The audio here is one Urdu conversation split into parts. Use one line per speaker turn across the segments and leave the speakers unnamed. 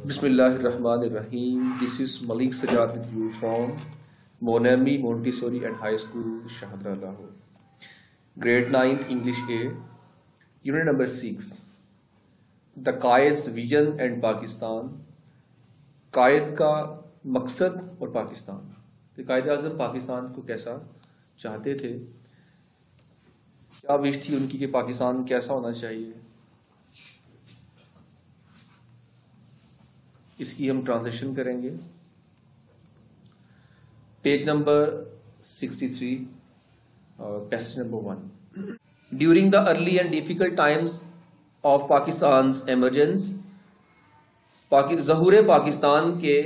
Bismillahirrahmanirrahim. This is Malik Sajjad with you from Monami Montessori and High School, Shahadra, Lahore. Grade 9th English A, Unit number 6. The Qaid's Vision and Pakistan. قائد کا مقصد اور پاکستان. قائد اعظم پاکستان کو کیسا چاہتے تھے، کیا وش تھی ان کی کہ پاکستان کیسا ہونا چاہیے. اس کی ہم ٹرانزیکشن کریں گے. پیج نمبر 63 اور passage number 1. During the early and difficult Times of Pakistan's emergence. ظہور پاکستان کے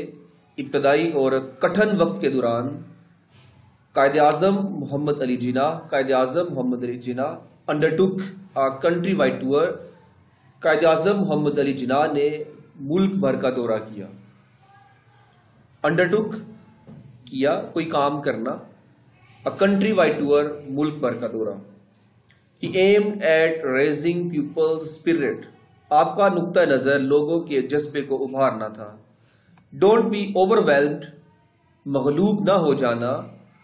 ابتدائی اور کٹھن وقت کے دوران قائد اعظم محمد Ali Jinnah انڈرٹک country wide tour. Quaid Azam محمد علی جناح نے ملک بھر کا دورہ کیا. انڈرٹک کیا کوئی کام کرنا، کنٹری وائڈ ٹور ملک بھر کا دورہ. He aimed at raising people's spirit. آپ کا نقطہ نظر لوگوں کے جذبے کو ابھارنا تھا. Don't be overwhelmed. مغلوب نہ ہو جانا.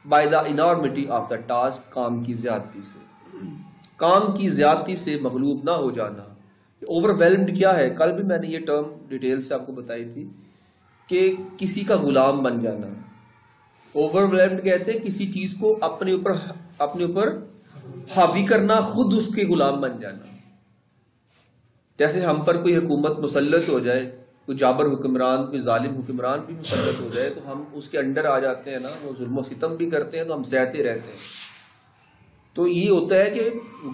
By the enormity of the task. کام کی زیادتی سے مغلوب نہ ہو جانا. اوورwhelmed کیا ہے؟ کل بھی میں نے یہ ٹرم ڈیٹیل سے آپ کو بتائی تھی کہ کسی کا غلام بن جانا. اوورwhelmed کہتے ہیں کسی چیز کو اپنے اوپر حاوی کرنا، خود اس کے غلام بن جانا. جیسے ہم پر کوئی حکومت مسلط ہو جائے، کوئی جابر حکمران، کوئی ظالم حکمران بھی مسلط ہو جائے تو ہم اس کے انڈر آ جاتے ہیں نا. وہ ظلم و ستم بھی کرتے ہیں تو ہم سہتے رہتے ہیں. تو یہ ہوتا ہے کہ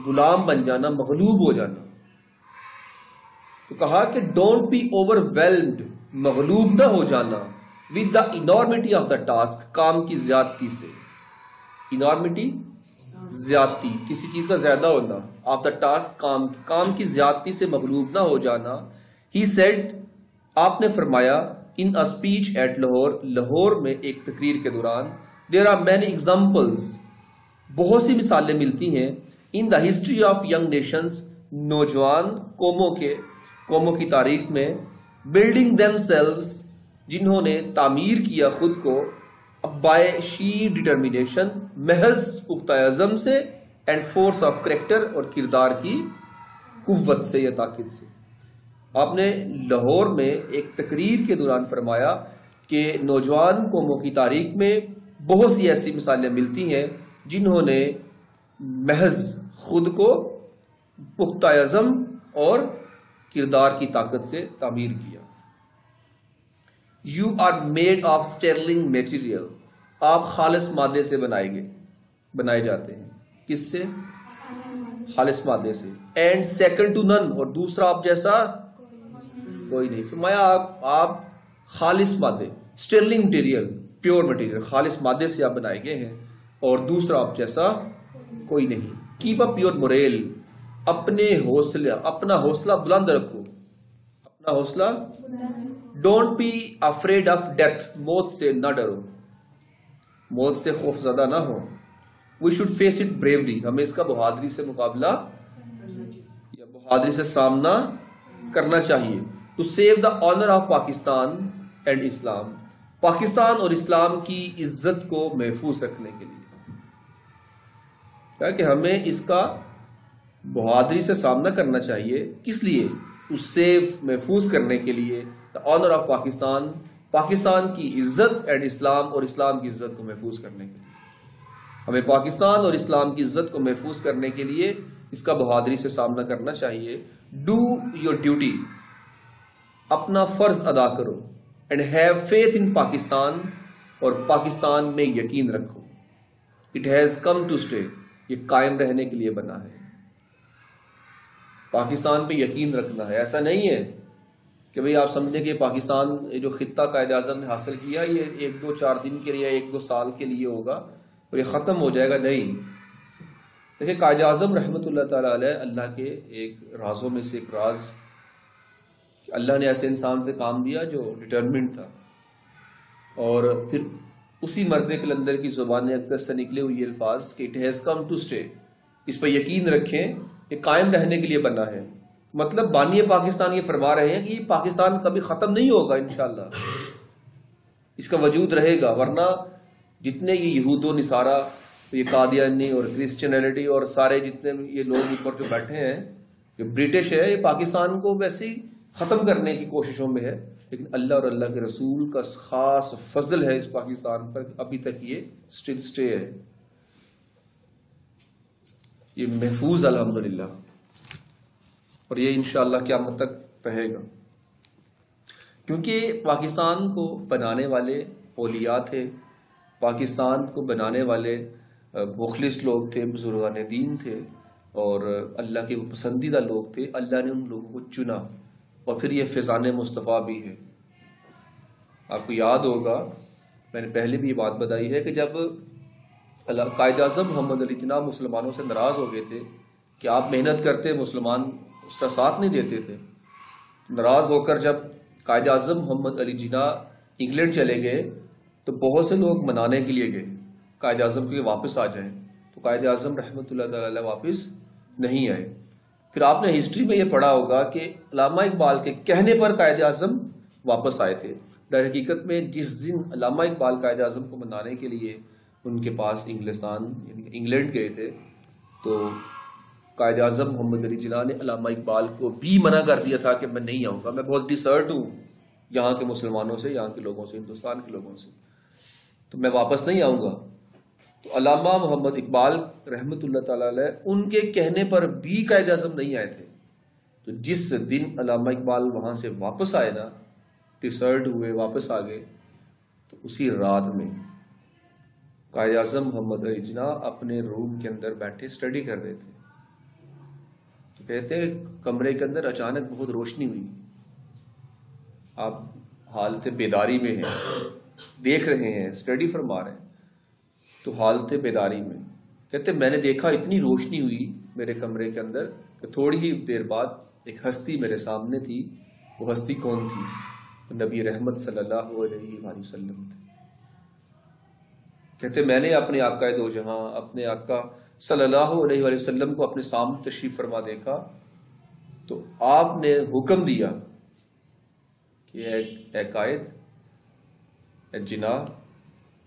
غلام بن جانا، مغلوب ہو جانا. تو کہا کہ ڈونٹ بی overwhelmed. مغلوب نہ ہو جانا. with the enormity of the task. کام کی زیادتی سے. enormity زیادتی، کسی چیز کا زیادہ ہونا. آف دا ٹاسک کام کی زیادتی سے مغلوب نہ ہو جانا. He said آپ نے فرمایا in a speech at Lahore میں ایک تقریر کے دوران. There are many examples. بہت سی مثالیں ملتی ہیں in the history of young nations. نوجوان قوموں کی تاریخ میں building themselves جنہوں نے تعمیر کیا خود کو by sheer determination محض پختہ عزم سے and force of character اور کردار کی قوت سے یا طاقت سے. آپ نے لاہور میں ایک تقریر کے دوران فرمایا کہ نوجوان قوموں کی تاریخ میں بہت سی ایسی مثالیں ملتی ہیں جنہوں نے محض خود کو پختہ عزم اور کردار کی طاقت سے تعمیر کیا. You are made of sterling material. آپ خالص مادے سے بنائے جاتے ہیں. کس سے؟ خالص مادے سے. And second to none. اور دوسرا آپ جیسا کوئی نہیں. فرمایا آپ خالص مادے، sterling material، pure material، خالص مادے سے آپ بنائے گئے ہیں اور دوسرا آپ جیسا کوئی نہیں. Keep up your morale. اپنا حوصلہ بلند رکھو. اپنا حوصلہ. Don't be afraid of death. موت سے نہ ڈرو، موت سے خوف زدہ نہ ہو. We should face it bravely. ہمیں اس کا بہادری سے مقابلہ یا بہادری سے سامنا کرنا چاہیے. To save the honour of Pakistan and Islam. Pakistan اور اسلام کی عزت کو محفوظ رکھنے کے لیے کیا کہ ہمیں اس کا بہادری سے سامنا کرنا چاہیے. کس لیے؟ اس سے محفوظ کرنے کے لیے. دا آنر آف پاکستان کی عزت اینڈ اسلام اور اسلام کی عزت کو محفوظ کرنے کے لیے ہمیں پاکستان اور اسلام کی عزت کو محفوظ کرنے کے لیے اس کا بہادری سے سامنا کرنا چاہیے. Do your duty. اپنا فرض ادا کرو. And have faith in Pakistan. اور پاکستان میں یقین رکھو. It has come to stay. یہ قائم رہنے کے لیے بنا ہے. پاکستان پہ یقین رکھنا ہے. ایسا نہیں ہے کہ بھئی آپ سمجھیں کہ پاکستان جو خطہ قائد اعظم نے حاصل کیا یہ 1-2-4 دن کے لیے 1-2 سال کے لیے ہوگا اور یہ ختم ہو جائے گا. نہیں. دیکھیں قائد اعظم رحمۃ اللہ تعالی علیہ اللہ کے ایک رازوں میں سے ایک راز کہ اللہ نے ایسے انسان سے کام دیا جو ڈٹرمنٹ تھا اور پھر اسی مردے کے اندر کی زبان اقدس سے نکلے ہوئے الفاظ کہ it has come to stay. اس پر یقین رکھیں، یہ قائم رہنے کے لیے بنا ہے. مطلب بانی پاکستان یہ فرما رہے ہیں کہ یہ پاکستان کبھی ختم نہیں ہوگا انشاءاللہ، اس کا وجود رہے گا، ورنہ جتنے یہ یہود و نصارہ، یہ قادیانی اور کرسچینلٹی اور سارے جتنے یہ لوگ اوپر جو بیٹھے ہیں، جو برٹش ہے، یہ پاکستان کو ویسے ہی ختم کرنے کی کوششوں میں ہے، لیکن اللہ اور اللہ کے رسول کا خاص فضل ہے اس پاکستان پر، ابھی تک یہ اسٹے ہے، یہ محفوظ الحمدللہ، اور یہ انشاءاللہ قیامت تک رہے گا، کیونکہ پاکستان کو بنانے والے اولیاء تھے، پاکستان کو بنانے والے مخلص لوگ تھے، بزرگان دین تھے، اور اللہ کے پسندیدہ لوگ تھے، اللہ نے ان لوگوں کو چنا، اور پھر یہ فیضان مصطفیٰ بھی ہے۔ آپ کو یاد ہوگا میں نے پہلے بھی یہ بات بتائی ہے کہ جب قائد اعظم محمد علی جناح مسلمانوں سے ناراض ہو گئے تھے کہ آپ محنت کرتے، مسلمان اس کا ساتھ نہیں دیتے تھے، ناراض ہو کر جب قائد اعظم محمد علی جناح انگلینڈ چلے گئے تو بہت سے لوگ منانے کے لیے گئے قائد اعظم کو کہ واپس آ جائیں، تو قائد اعظم رحمۃ اللہ تعالی علیہ واپس نہیں آئے۔ پھر آپ نے ہسٹری میں یہ پڑھا ہوگا کہ علامہ اقبال کے کہنے پر قائد اعظم واپس آئے تھے۔ در حقیقت میں جس دن علامہ اقبال قائد اعظم کو منانے کے لیے ان کے پاس انگلستان یعنی انگلینڈ گئے تھے، تو قائد اعظم محمد علی جناح نے علامہ اقبال کو بھی منع کر دیا تھا کہ میں نہیں آؤں گا، میں بہت ڈسرٹ ہوں یہاں کے مسلمانوں سے، یہاں کے لوگوں سے، ہندوستان کے لوگوں سے، تو میں واپس نہیں آؤں گا۔ تو علامہ محمد اقبال رحمۃ اللہ تعالی علیہ ان کے کہنے پر بھی قائد اعظم نہیں آئے تھے، تو جس دن علامہ اقبال وہاں سے واپس آئے نا، ڈسرٹ ہوئے، واپس آ گئے، تو اسی رات میں قائد اعظم محمد علی جناح اپنے روم کے اندر بیٹھے اسٹڈی کر رہے تھے، تو کہتے ہیں کمرے کے اندر اچانک بہت روشنی ہوئی، آپ حالت بیداری میں ہیں، دیکھ رہے ہیں، اسٹڈی فرما رہے ہیں، تو حالت بیداری میں کہتے میں نے دیکھا اتنی روشنی ہوئی میرے کمرے کے اندر کہ تھوڑی ہی دیر بعد ایک ہستی میرے سامنے تھی۔ وہ ہستی کون تھی؟ نبی رحمت صلی اللہ علیہ وآلہ وسلم تھے۔ کہتے میں نے اپنے آقا دو جہاں، اپنے آقا صلی اللہ علیہ وآلہ وسلم کو اپنے سامنے تشریف فرما دیکھا، تو آپ نے حکم دیا کہ اے قائد، اے جناح،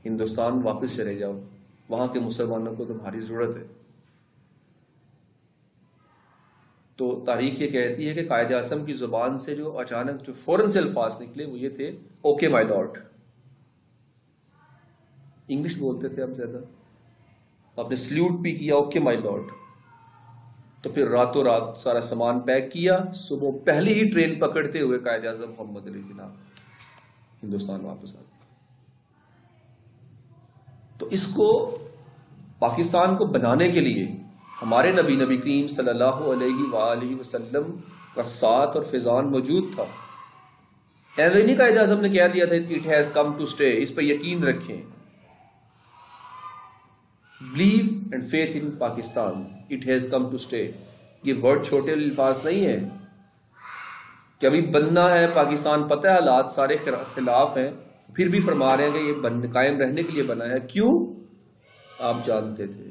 ہندوستان واپس چلے جاؤ، وہاں کے مسلمانوں کو تمہاری ضرورت ہے۔ تو تاریخ یہ کہتی ہے کہ قائد اعظم کی زبان سے جو اچانک جو فوراً سے الفاظ نکلے وہ یہ تھے، اوکے مائی لارڈ۔ انگلش بولتے تھے اب زیادہ، آپ نے سلیوٹ بھی کیا، اوکے مائی لارڈ۔ تو پھر راتوں رات سارا سامان پیک کیا، صبح پہلی ہی ٹرین پکڑتے ہوئے قائد اعظم محمد علی جناح ہندوستان واپس آ گئے۔ تو اس کو پاکستان کو بنانے کے لیے ہمارے نبی کریم صلی اللہ علیہ وآلہ وسلم کا ساتھ اور فیضان موجود تھا۔ ایسے نہیں قائد اعظم نے کہہ دیا تھا it has come to stay, اس پہ یقین رکھیں، believe and faith in Pakistan, it has come to stay. یہ ورڈ چھوٹے الفاظ نہیں ہیں کہ ابھی بننا ہے پاکستان، پتہ ہے حالات سارے خلاف ہیں، پھر بھی فرما رہے ہیں کہ یہ قائم رہنے کے لیے بنا ہے۔ کیوں؟ آپ جانتے تھے۔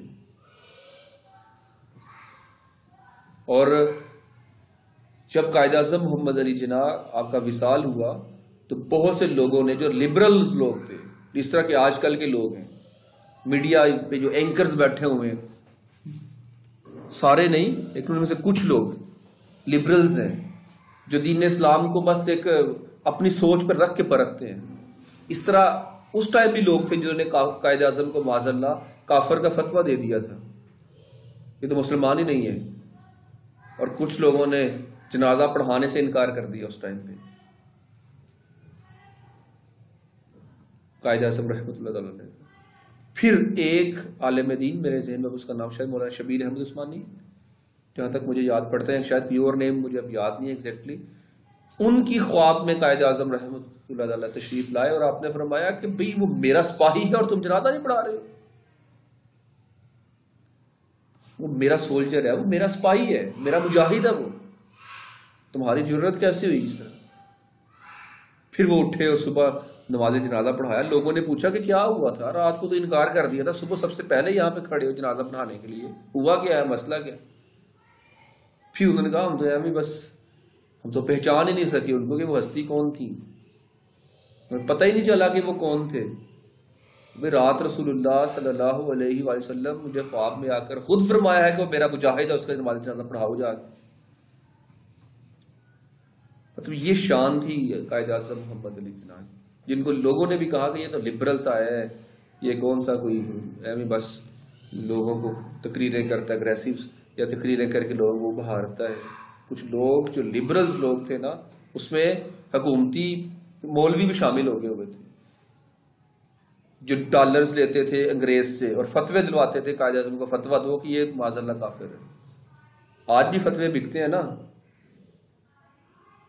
اور جب قائد اعظم محمد علی جناح آپ کا وصال ہوا تو بہت سے لوگوں نے، جو لبرلز لوگ تھے، جس طرح کے آج کل کے لوگ ہیں، میڈیا پہ جو اینکرز بیٹھے ہوئے ہیں، سارے نہیں لیکن ان میں سے کچھ لوگ لبرلز ہیں جو دین اسلام کو بس ایک اپنی سوچ پر رکھ کے پرکھتے ہیں۔ اس طرح اس ٹائم بھی لوگ تھے جنہوں نے قائد اعظم کو معاذ اللہ کافر کا فتویٰ دے دیا تھا، یہ تو مسلمان ہی نہیں ہے، اور کچھ لوگوں نے جنازہ پڑھانے سے انکار کر دیا اس ٹائم پہ۔ قائد اعظم رحمۃ اللہ علیہ۔ پھر ایک عالم دین میرے ذہن میں، اس کا نام شاید مولانا شبیر احمد عثمانی، جہاں تک مجھے یاد پڑتا ہے، شاید پیور نیم مجھے اب یاد نہیں ہے ایگزیکٹلی، ان کی خواب میں قائد اعظم رحمۃ اللہ علیہ تشریف لائے اور آپ نے فرمایا کہ بھئی وہ میرا سپاہی ہے اور تم جنازہ نہیں پڑھا رہے ہو، وہ میرا سولجر ہے، وہ میرا سپاہی ہے، میرا مجاہد ہے، وہ تمہاری ضرورت کیسے ہوئی اس طرح؟ پھر وہ اٹھے اور صبح نماز جنازہ پڑھایا۔ لوگوں نے پوچھا کہ کیا ہوا تھا، رات کو تو انکار کر دیا تھا، صبح سب سے پہلے یہاں پہ کھڑے ہو جنازہ پڑھانے کے لیے، ہوا کیا ہے، مسئلہ کیا؟ پھر انہوں نے کہا ہم تو ایویں بس ہم تو پہچان ہی نہیں سکے ان کو کہ وہ ہستی کون تھی، ہمیں پتہ ہی نہیں چلا کہ وہ کون تھے. رات رسول اللہ صلی اللہ علیہ وآلہ وسلم مجھے خواب میں آ کر خود فرمایا ہے کہ وہ میرا مجاہد ہے، اس کا نماز جنازہ پڑھاؤ جا کے. مطلب یہ شان تھی قائد اعظم محمد علی جناح، جن کو لوگوں نے بھی کہا کہ یہ تو لبرلس آیا ہے، یہ کون سا کوئی ایویں بس لوگوں کو تقریریں کرتا ہے، اگریسو یا تقریریں کر کے لوگوں کو بہارتا ہے. کچھ لوگ جو لبرلز لوگ تھے نا، اس میں حکومتی مولوی بھی شامل ہو گئے ہوئے تھے جو ڈالرز لیتے تھے انگریز سے اور فتوے دلواتے تھے قائد اعظم کو، فتویٰ دو کہ یہ معاذ اللہ کافر ہے. آج بھی فتوے بکتے ہیں نا.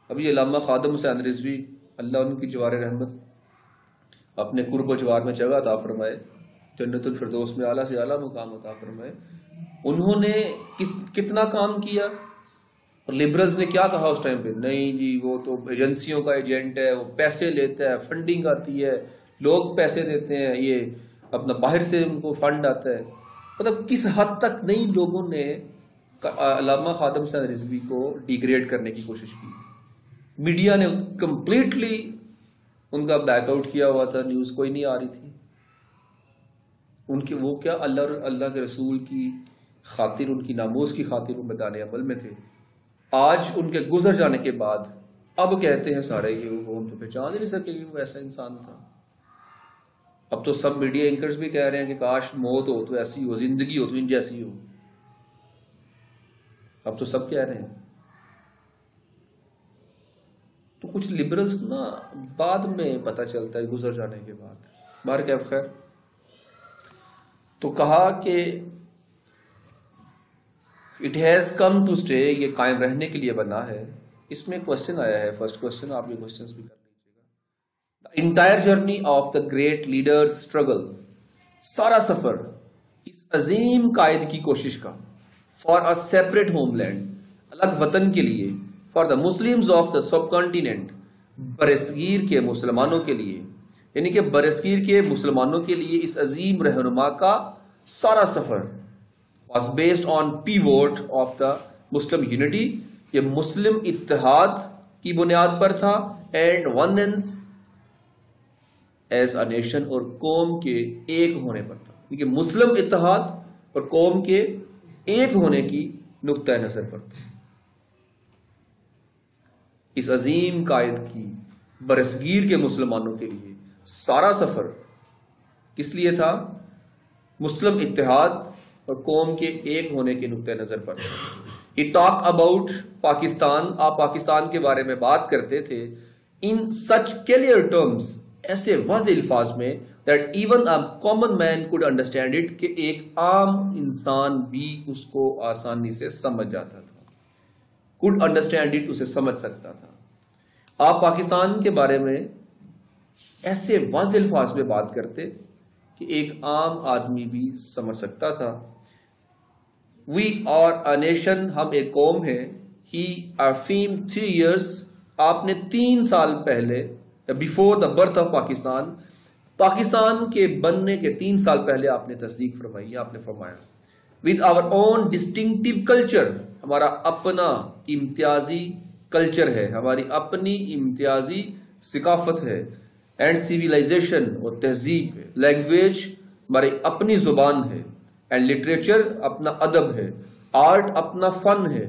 ابھی علامہ خادم حسین رضوی اللہ ان کی جوار رحمت اپنے قرب و جوار میں جگہ عطا فرمائے، جنت الفردوس میں اعلیٰ سے اعلیٰ مقام عطا فرمائے، انہوں نے کتنا کام کیا. اور لبرلز نے کیا کہا اس ٹائم پہ؟ نہیں جی وہ تو ایجنسیوں کا ایجنٹ ہے، وہ پیسے لیتا ہے، فنڈنگ آتی ہے، لوگ پیسے دیتے ہیں، یہ اپنا باہر سے ان کو فنڈ آتا ہے. مطلب کس حد تک نئی لوگوں نے علامہ خادم حسین رضوی کو ڈیگریڈ کرنے کی کوشش کی. میڈیا نے کمپلیٹلی ان کا بیک آؤٹ کیا ہوا تھا، نیوز کوئی نہیں آ رہی تھی ان کی. وہ کیا اللہ اور اللہ کے رسول کی خاطر، ان کی ناموس کی خاطر وہ میدان عمل میں تھے. آج ان کے گزر جانے کے بعد اب کہتے ہیں سارے کہ وہ ہم تو پہچان ہی نہیں سکے کہ وہ ایسا انسان تھا. اب تو سب میڈیا اینکرز بھی کہہ رہے ہیں کہ کاش موت ہو تو ایسی ہو، زندگی ہو تو ان جیسی ہو. اب تو سب کہہ رہے ہیں. تو کچھ لبرلز نا بعد میں پتہ چلتا ہے گزر جانے کے بعد. بہر کیف خیر، تو کہا کہ it has come to stay, یہ قائم رہنے کے لیے بنا ہے. اس میں کوشچن آیا ہے، فرسٹ کوشچن، آپ یہ کوشچنز بھی کر لیجیے گا. The entire journey of the great leader struggle, سارا سفر اس عظیم قائد کی کوشش کا، for a separate homeland, الگ وطن کے لیے، for the Muslims of the subcontinent, برصغیر کے مسلمانوں کے لیے، یعنی کہ برصغیر کے مسلمانوں کے لیے اس عظیم رہنما کا سارا سفر was based on pivot of the Muslim unity، یہ مسلم اتحاد کی بنیاد پر تھا، and oneness as a nation، اور قوم کے ایک ہونے پر تھا. کیونکہ مسلم اتحاد اور قوم کے ایک ہونے کی نقطہ نظر پر تھا. اس عظیم قائد کی برصغیر کے مسلمانوں کے لیے سارا سفر کس لیے تھا؟ مسلم اتحاد اور قوم کے ایک ہونے کے نقطہ نظر پر. He talked about پاکستان، آپ پاکستان کے بارے میں بات کرتے تھے in such clear terms، ایسے واضح الفاظ میں that even a common man could understand it، کہ ایک عام انسان بھی اس کو آسانی سے سمجھ جاتا تھا. could understand it، اسے سمجھ سکتا تھا. آپ پاکستان کے بارے میں ایسے واضح الفاظ میں بات کرتے کہ ایک عام آدمی بھی سمجھ سکتا تھا. We are a nation، ہم ایک قوم ہے. He affirmed 3 years، آپ نے 3 سال پہلے، before the birth of Pakistan, Pakistan کے بننے کے 3 سال پہلے آپ نے تصدیق فرمائی، آپ نے فرمایا. With our own distinctive culture، ہمارا اپنا امتیازی کلچر ہے، ہماری اپنی امتیازی ثقافت ہے. اینڈ civilization، اور تہذیب ہے. لینگویج، ہماری اپنی زبان ہے. اینڈ لٹریچر، اپنا ادب ہے. آرٹ، اپنا فن ہے.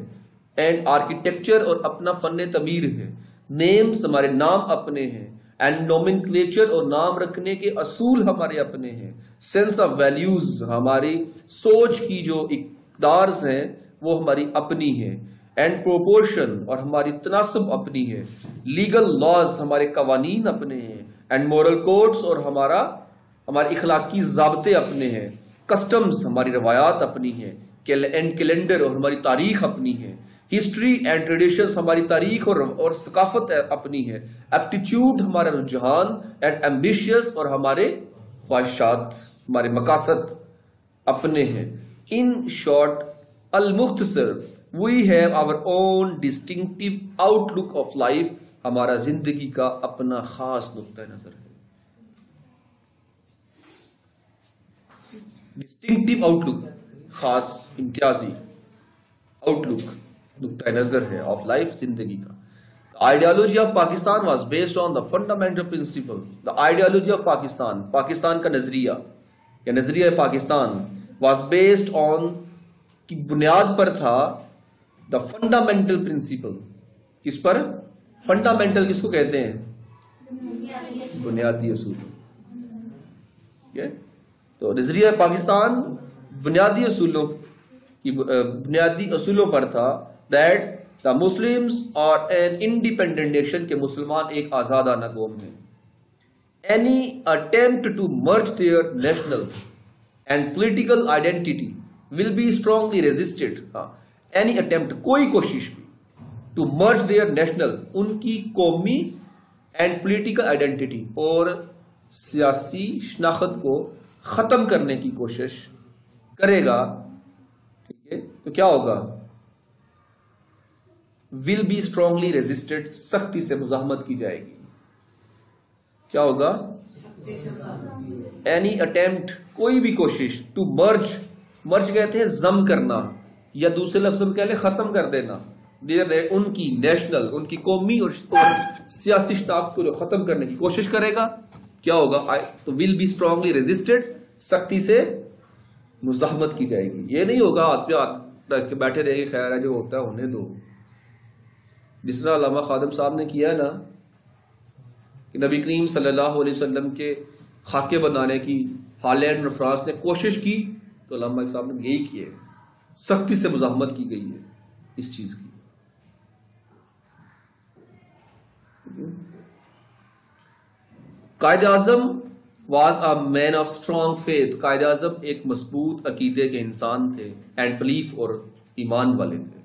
اینڈ آرکیٹیکچر، اور اپنا فن تعمیر ہے. نیمز، ہمارے نام اپنے ہیں. اینڈ نومنکلیچر، اور نام رکھنے کے اصول ہمارے اپنے ہیں. سینس آف ویلیوز، ہماری سوچ کی جو اقدار ہیں وہ ہماری اپنی ہیں. اینڈ پروپورشن، اور ہماری تناسب اپنی ہے. لیگل لاز، ہمارے قوانین اپنے ہیں. اینڈ مورل کوڈز، اور ہمارے اخلاقی ضابطے اپنے ہیں. کسٹمز، ہماری روایات اپنی ہیں. اینڈ کیلنڈر، اور ہماری تاریخ اپنی ہے. ہسٹری اینڈ ٹریڈیشنز، ہماری تاریخ اور ثقافت اپنی ہے. ایپٹیچیوڈ، ہمارا رجحان. اینڈ ایمبیشیس، اور ہمارے خواہشات، ہمارے مقاصد اپنے ہیں. ان شارٹ، المختصر، we have our own distinctive outlook of life، ہمارا زندگی کا اپنا خاص نقطہ نظر ہے. ڈسٹنکٹیو آؤٹ لک، خاص امتیازی آؤٹ لک. نقطۂ نظر ہے آف لائف، زندگی کا. Ideology of Pakistan was based on the fundamental principle. The ideology of Pakistan, Pakistan کا نظریہ یا نظریہ پاکستان واز بیسڈ آن کی بنیاد پر تھا دا فنڈامنٹل پرنسپل. کس پر؟ فنڈامنٹل کس کو کہتے ہیں؟ بنیادی اصول. تو نظریہ پاکستان بنیادی اصولوں کی بنیادی اصولوں پر تھا that the Muslims are an independent nation, کہ مسلمان ایک آزادانہ قوم ہے. Any attempt to merge their national and political identity will be strongly resisted. Any attempt, کوئی کوشش بھی، ٹو مرج دیئر نیشنل، ان کی قومی اینڈ پولیٹیکل آئیڈینٹی اور سیاسی شناخت کو ختم کرنے کی کوشش کرے گا، ٹھیک ہے، تو کیا ہوگا؟ ول بی اسٹرانگلی ریزسٹڈ، سختی سے مزاحمت کی جائے گی. کیا ہوگا؟ اینی اٹیمپٹ، کوئی بھی کوشش، ٹو مرج، مرج کہتے ہیں ضم کرنا، یا دوسرے لفظ میں کہہ لیں ختم کر دینا، ان کی نیشنل، ان کی قومی اور سیاسی شناخت کو ختم کرنے کی کوشش کرے گا. کیا ہوگا؟ تو ول بی اسٹرانگلی ریزسٹڈ، سختی سے مزاحمت کی جائے گی. یہ نہیں ہوگا ہاتھ پہ ہاتھ رکھ کے بیٹھے رہے گی، خیر ہے جو ہوتا ہے ہونے دو. جس طرح علامہ خادم صاحب نے کیا ہے نا، کہ نبی کریم صلی اللہ علیہ وسلم کے خاکے بنانے کی ہالینڈ اور فرانس نے کوشش کی، تو علامہ صاحب نے یہی کیا ہے، سختی سے مزاحمت کی گئی ہے اس چیز کی. Quaid Azam was a man of strong faith. Quaid Azam ایک مضبوط عقیدے کے انسان تھے، اینڈ بلیف، اور ایمان والے تھے.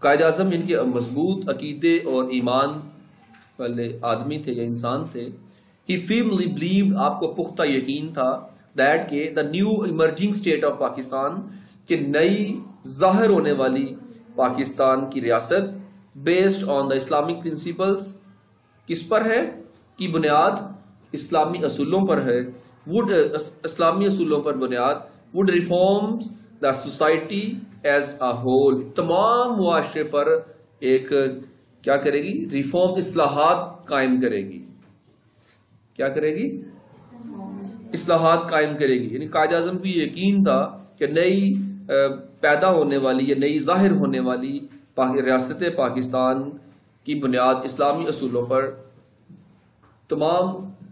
قائد اعظم ان کے مضبوط عقیدے اور ایمان والے آدمی تھے یا انسان تھے. ہی firmly believed، آپ کو پختہ یقین تھا، دیٹ کہ the new emerging state of Pakistan, کہ نئی ظاہر ہونے والی پاکستان کی ریاست based on the Islamic principles, کس پر ہے؟ کی بنیاد اسلامی اصولوں پر ہے. وڈ اسلامی اصولوں پر بنیاد would reform the society as a whole, تمام معاشرے پر ایک کیا کرے گی؟ ریفارم، اصلاحات قائم کرے گی. کیا کرے گی؟ اصلاحات قائم کرے گی. یعنی قائد اعظم کو یقین تھا کہ نئی پیدا ہونے والی یا نئی ظاہر ہونے والی ریاست پاکستان کی بنیاد اسلامی اصولوں پر تمام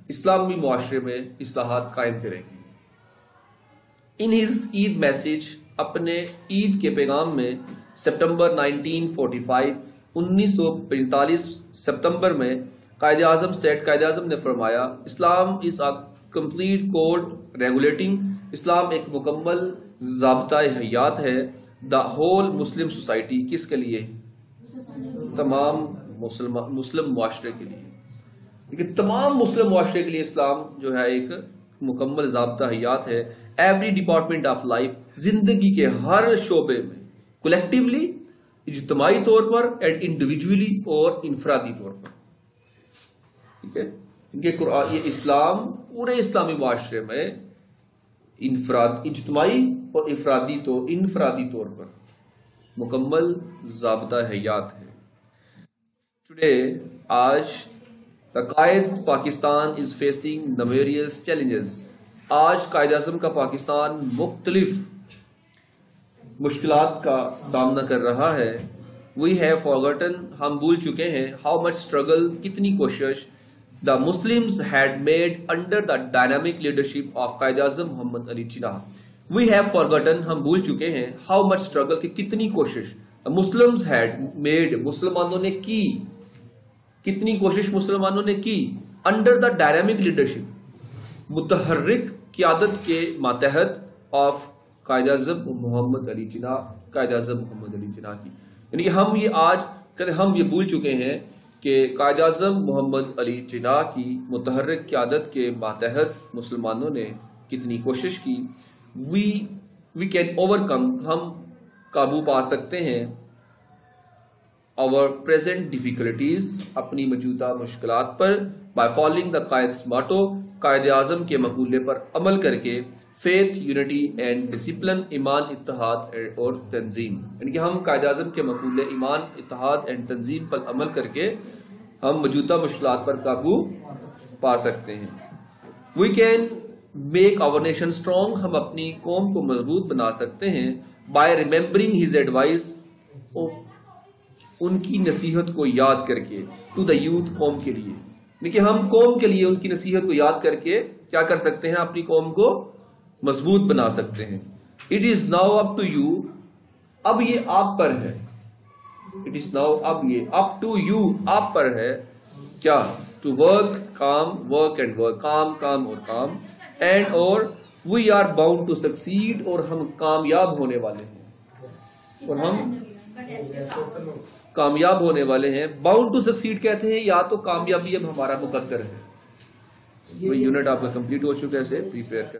اسلامی معاشرے میں اصلاحات قائم کرے گی. ان ہز عید میسج، اپنے عید کے پیغام میں سپٹمبر 1945 1945 سپتمبر میں قائد اعظم نے فرمایا، اسلام از اے کمپلیٹ کوڈ ریگولیٹنگ، اسلام ایک مکمل ضابطۂ حیات ہے، دا ہول مسلم سوسائٹی، کس کے لیے؟ تمام مسلم معاشرے کے لیے. لیکن تمام مسلم معاشرے کے لیے اسلام جو ہے ایک مکمل ضابطہ حیات ہے. ایوری ڈپارٹمنٹ آف لائف، زندگی کے ہر شعبے میں، کولیکٹیولی، اجتماعی طور پر، اینڈ انڈیویجولی، اور انفرادی طور پر. ٹھیک ہے، یہ اسلام پورے اسلامی معاشرے میں اجتماعی اور انفرادی طور پر مکمل ضابطہ حیات ہے. ٹوڈے، آج قائد Pakistan is facing numerous challenges. آج قائد اعظم کا پاکستان مختلف مشکلات کا سامنا کر رہا ہے. وی ہیو forgotten، ہم بھول چکے ہیں، ہاؤ مچ اسٹرگل، کتنی کوشش the Muslims had made under the dynamic leadership of Quaid Azam Muhammad Ali Jinnah. We have forgotten، ہم بھول چکے ہیں، ہاؤ مچ اسٹرگل، کہ کتنی کوشش مسلمز ہیڈ میڈ، مسلمانوں نے کی، کتنی کوشش مسلمانوں نے کی، انڈر دا ڈائنامک لیڈرشپ، متحرک قیادت کے ماتحت، آف قائد اعظم محمد علی جناح، قائد اعظم محمد علی جناح کی. یعنی ہم یہ بھول چکے ہیں کہ قائد اعظم محمد علی جناح کی متحرک قیادت کے ماتحت مسلمانوں نے کتنی کوشش کی. وی کین اوور کم، ہم قابو پا سکتے ہیں، our present difficulties، اپنی موجودہ مشکلات پر، by following the قائد's motto، Quaid Azam کے مقولے پر عمل کر کے، فیتھ، یونٹی اینڈ ڈسپلن، ایمان، اتحاد اور تنظیم. یعنی کہ ہم قائد اعظم کے مقولے ایمان، اتحاد اینڈ تنظیم پر عمل کر کے ہم موجودہ مشکلات پر قابو پا سکتے ہیں. We can make our nation strong, ہم اپنی قوم کو مضبوط بنا سکتے ہیں بائی ریمبرنگ ہز ایڈوائز، ان کی نصیحت کو یاد کر کے، ٹو دا یوتھ، قوم کے لیے. لیکن ہم قوم کے لیے ان کی نصیحت کو یاد کر کے کیا کر سکتے ہیں؟ اپنی قوم کو مضبوط بنا سکتے ہیں. It is now up to you, اب یہ آپ پر ہے. اٹ از ناؤ، اب یہ اپ ٹو یو، آپ پر ہے کیا؟ ٹو ورک، کام، ورک اینڈ ورک، کام، کام اور کام، اینڈ اور we are bound to succeed, اور ہم کامیاب ہونے والے ہیں، اور ہم کامیاب ہونے والے ہیں. باؤنڈ ٹو سکسیڈ کہتے ہیں یا تو کامیابی اب ہمارا مقدر ہے. وہ یونٹ آپ کا کمپلیٹ ہو چکا ہے، اسے پریپیئر کر